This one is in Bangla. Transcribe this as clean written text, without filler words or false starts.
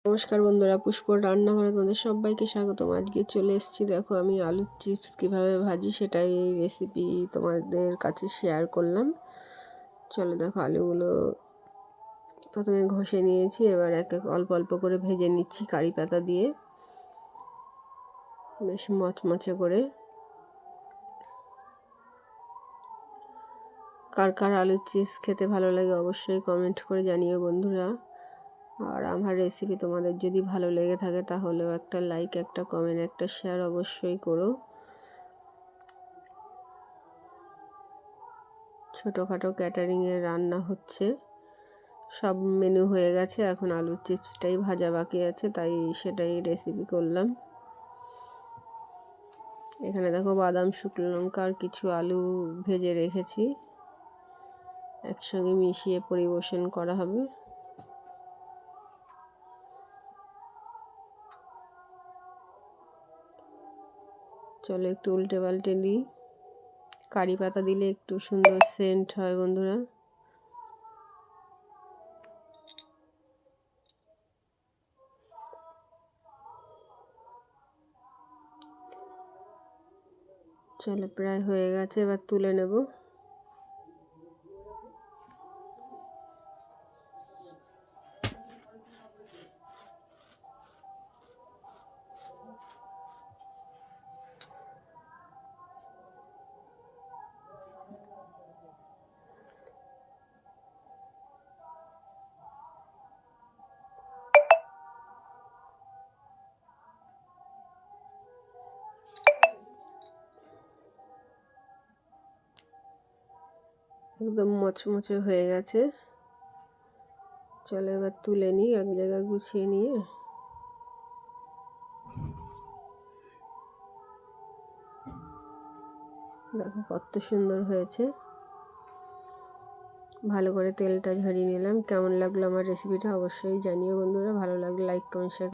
নমস্কার বন্ধুরা, পুষ্পর রান্নাঘরে তোমাদের সবাইকে স্বাগতম। আজকে চলে এসেছি, দেখো আমি আলুর চিপস কীভাবে ভাজি সেটাই রেসিপি তোমাদের কাছে শেয়ার করলাম। চলো দেখো, আলুগুলো প্রথমে ঘষে নিয়েছি, এবার এক এক অল্প অল্প করে ভেজে নিচ্ছি কারি পাতা দিয়ে, বেশ মচমচে করে। কার কার আলুর চিপস খেতে ভালো লাগে অবশ্যই কমেন্ট করে জানিও বন্ধুরা। আর আমার রেসিপি তোমাদের যদি ভালো লেগে থাকে তাহলেও একটা লাইক, একটা কমেন্ট, একটা শেয়ার অবশ্যই করো। ছোটোখাটো ক্যাটারিংয়ের রান্না হচ্ছে, সব মেনু হয়ে গেছে, এখন আলুর চিপসটাই ভাজা বাকি আছে, তাই সেটাই রেসিপি করলাম। এখানে দেখো বাদাম, শুকনো লঙ্কা আর কিছু আলু ভেজে রেখেছি, একসঙ্গে মিশিয়ে পরিবেশন করা হবে। চলো একটু উল্টে পাল্টে দিই। কারি পাতা দিলে একটু সুন্দর সেন্ট হয় বন্ধুরা। চলো প্রায় হয়ে গেছে, এবার তুলে নেব। একদম মচমচে হয়ে গেছে। চলো এবার তুলে নিই, এক জায়গায় গুছিয়ে নিয়ে। দেখো কত সুন্দর হয়েছে। ভালো করে তেলটা ঝরিয়ে নিলাম। কেমন লাগলো আমার রেসিপিটা অবশ্যই জানিও বন্ধুরা। ভালো লাগলে লাইক, কমেন্ট, শেয়ার